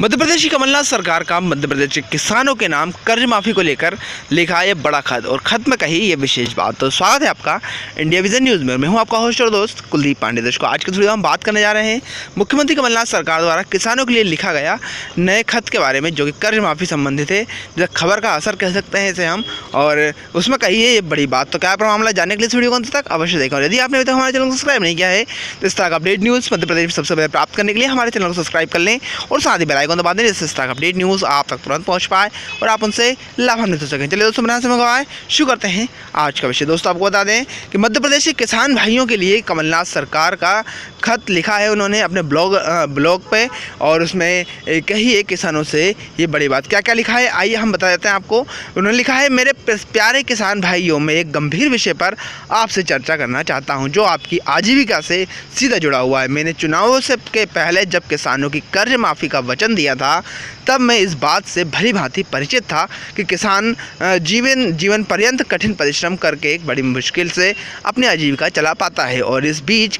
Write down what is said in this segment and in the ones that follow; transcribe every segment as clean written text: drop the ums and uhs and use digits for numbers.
मध्य प्रदेश की कमलनाथ सरकार का मध्य प्रदेश के किसानों के नाम कर्ज माफी को लेकर लिखा है बड़ा खत और खत में कही ये विशेष बात। तो स्वागत है आपका इंडिया विजन न्यूज़ में। मैं हूं आपका होस्ट और दोस्त कुलदीप पांडे। दोस्तों आज के वीडियो हम बात करने जा रहे हैं मुख्यमंत्री कमलनाथ सरकार द्वारा किसानों के लिए लिखा गया नए खत के बारे में, जो कि कर्ज माफी संबंधित है। जो खबर का असर कह सकते हैं इसे हम, और उसमें कही है ये बड़ी बात। तो क्या मामला जानने के लिए इस वीडियो को अंत तक अवश्य देखा। और यदि आपने अभी तक हमारे चैनल को सब्सक्राइब नहीं किया है तो इस तरह का अपडेट न्यूज़ मध्य प्रदेश में सबसे पहले प्राप्त करने के लिए हमारे चैनल को सब्सक्राइब कर लें और साथ ही बेल आइकन दबा दें, जिससे इस तरह का अपडेट न्यूज़ आप तक तुरंत पहुंच पाए और आप उनसे लाभान्वित हो सकें। चलिए दोस्तों, बिना समय गवाए शुरू करते हैं आज का विषय। दोस्तों आपको बता दें कि मध्य प्रदेश के किसान भाइयों के लिए कमलनाथ सरकार का खत लिखा है उन्होंने अपने ब्लॉग पे, और उसमें कही है किसानों से ये बड़ी बात। क्या क्या लिखा है आइए हम बता देते हैं आपको। उन्होंने लिखा है, मेरे प्यारे किसान भाइयों, मैं एक गंभीर विषय पर आपसे चर्चा करना चाहता हूं जो आपकी आजीविका से सीधा जुड़ा हुआ है। मैंने चुनावों से के पहले जब किसानों की कर्ज माफ़ी का वचन दिया था, तब मैं इस बात से भली भांति परिचित था कि किसान जीवन पर्यंत कठिन परिश्रम करके एक बड़ी मुश्किल से अपनी आजीविका चला पाता है, और इस बीच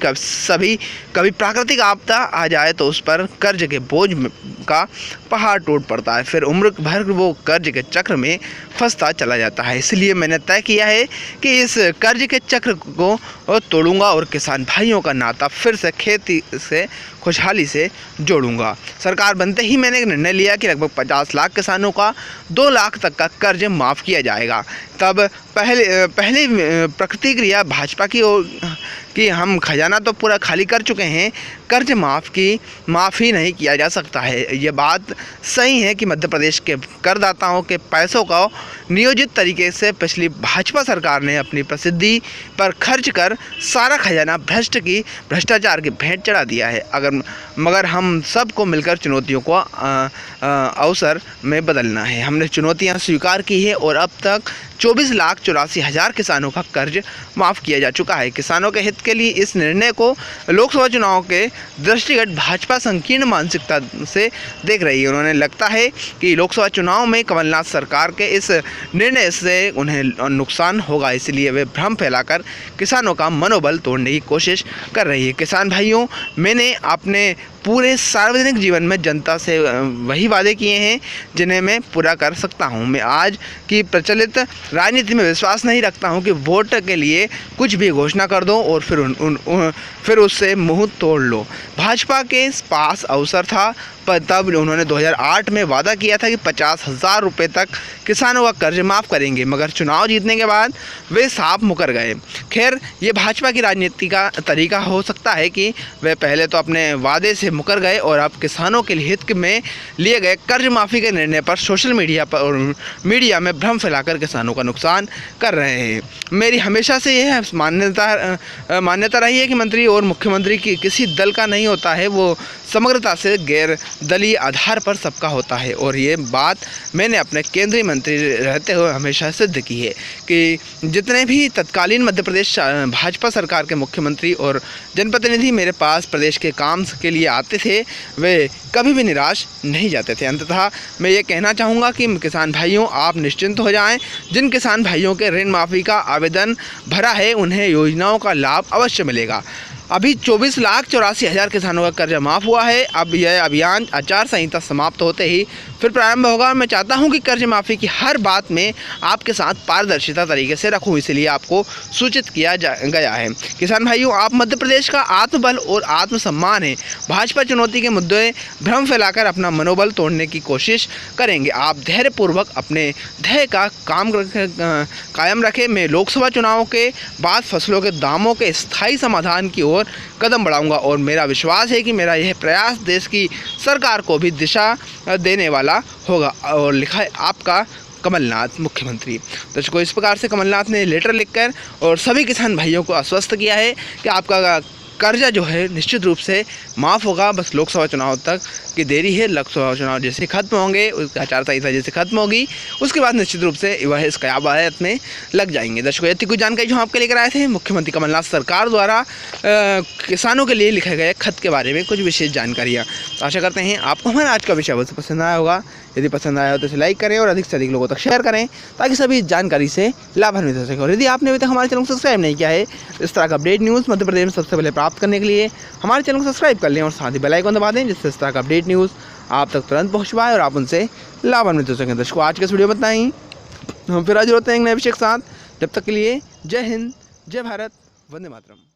कभी प्राकृतिक आपदा आ जाए तो उस पर कर्ज के बोझ का पहाड़ टूट पड़ता है, फिर उम्र भर वो कर्ज के चक्र में फंसता चला जाता है। इसलिए मैंने तय किया है कि इस कर्ज के चक्र को तोड़ूंगा और किसान भाइयों का नाता फिर से खेती से खुशहाली से जोड़ूंगा। सरकार बनते ही मैंने निर्णय लिया कि लगभग 50 लाख किसानों का 2 लाख तक का कर्ज माफ़ किया जाएगा। तब पहले प्रतिक्रिया भाजपा की ओर कि हम खजाना तो पूरा खाली कर चुके हैं, कर्ज माफ़ी नहीं किया जा सकता है। ये बात सही है कि मध्य प्रदेश के करदाताओं के पैसों का नियोजित तरीके से पिछली भाजपा सरकार ने अपनी प्रसिद्धि पर खर्च कर सारा खजाना भ्रष्टाचार की भेंट चढ़ा दिया है। मगर हम सबको मिलकर चुनौतियों को अवसर में बदलना है। हमने चुनौतियां स्वीकार की है और अब तक 24,84,000 किसानों का कर्ज माफ़ किया जा चुका है। किसानों के हित के लिए इस निर्णय को लोकसभा चुनाव के दृष्टिगत भाजपा संकीर्ण मानसिकता से देख रही है। उन्होंने लगता है कि लोकसभा चुनाव में कमलनाथ सरकार के इस निर्णय से उन्हें नुकसान होगा, इसलिए वे भ्रम फैलाकर किसानों का मनोबल तोड़ने की कोशिश कर रही है। किसान भाइयों, मैंने अपने पूरे सार्वजनिक जीवन में जनता से वही वादे किए हैं जिन्हें मैं पूरा कर सकता हूं। मैं आज की प्रचलित राजनीति में विश्वास नहीं रखता हूं कि वोट के लिए कुछ भी घोषणा कर दो और फिर उससे मुंह तोड़ लो। भाजपा के पास अवसर था, पर तब उन्होंने 2008 में वादा किया था कि 50,000 रुपये तक किसानों का कर्ज माफ़ करेंगे, मगर चुनाव जीतने के बाद वे साफ मुकर गए। खैर, ये भाजपा की राजनीति का तरीका हो सकता है कि वे पहले तो अपने वादे से मुकर गए और अब किसानों के हित में लिए गए कर्ज माफ़ी के निर्णय पर सोशल मीडिया पर और मीडिया में भ्रम फैलाकर किसानों का नुकसान कर रहे हैं। मेरी हमेशा से यह मान्यता रही है कि मंत्री और मुख्यमंत्री की किसी दल का नहीं होता है, वो समग्रता से गैर दलीय आधार पर सबका होता है। और ये बात मैंने अपने केंद्रीय मंत्री रहते हुए हमेशा सिद्ध की है कि जितने भी तत्कालीन मध्य प्रदेश भाजपा सरकार के मुख्यमंत्री और जनप्रतिनिधि मेरे पास प्रदेश के काम के लिए आते थे, वे कभी भी निराश नहीं जाते थे। अंततः मैं ये कहना चाहूँगा कि किसान भाइयों, आप निश्चिंत हो जाएं। जिन किसान भाइयों के ऋण माफ़ी का आवेदन भरा है उन्हें योजनाओं का लाभ अवश्य मिलेगा। अभी 24,84,000 किसानों का कर्ज माफ़ हुआ है। अब यह अभियान आचार संहिता समाप्त होते ही फिर प्रारंभ होगा। मैं चाहता हूं कि कर्ज माफ़ी की हर बात में आपके साथ पारदर्शिता तरीके से रखूं, इसलिए आपको सूचित किया गया है। किसान भाइयों, आप मध्य प्रदेश का आत्मबल और आत्मसम्मान है। भाजपा चुनौती के मुद्दे भ्रम फैलाकर अपना मनोबल तोड़ने की कोशिश करेंगे। आप धैर्यपूर्वक अपने ध्येय का कायम रखें। मैं लोकसभा चुनाव के बाद फसलों के दामों के स्थायी समाधान की ओर कदम बढ़ाऊंगा, और मेरा विश्वास है कि मेरा यह प्रयास देश की सरकार को भी दिशा देने वाला होगा। और लिखा है आपका कमलनाथ मुख्यमंत्री। दर्शकों, इस प्रकार से कमलनाथ ने लेटर लिखकर और सभी किसान भाइयों को आश्वस्त किया है कि आपका कर्जा जो है निश्चित रूप से माफ़ होगा। बस लोकसभा चुनाव तक की देरी है। लोकसभा चुनाव जैसे खत्म होंगे, उसका आचार संहिता जैसे खत्म होगी, उसके बाद निश्चित रूप से वह इस कयामत में लग जाएंगे। दर्शकों, ये थी कुछ जानकारी जो हम आपके लेकर आए थे मुख्यमंत्री कमलनाथ सरकार द्वारा किसानों के लिए लिखे गए खत के बारे में कुछ विशेष जानकारियाँ। तो आशा करते हैं आपको हमारा आज का विषय बहुत पसंद आया होगा। यदि पसंद आया हो तो इसे लाइक करें और अधिक से अधिक लोगों तक शेयर करें, ताकि सभी जानकारी से लाभान्वित हो सके। और यदि आपने अभी तक हमारे चैनल को सब्सक्राइब नहीं किया है, इस तरह का अपडेट न्यूज़ मध्य प्रदेश में सबसे पहले प्राप्त करने के लिए हमारे चैनल को सब्सक्राइब कर लें और साथ ही बेल आइकन दबा दें, जिससे इस तरह का अपडेट न्यूज़ आप तक तुरंत पहुँच पाए और आप उनसे लाभान्वित हो सकें। दर्शकों, आज के इस वीडियो में इतना ही। हम फिर हाजिर होते हैं एक नए विषय के साथ। जब तक के लिए जय हिंद, जय भारत, वंदे मातरम।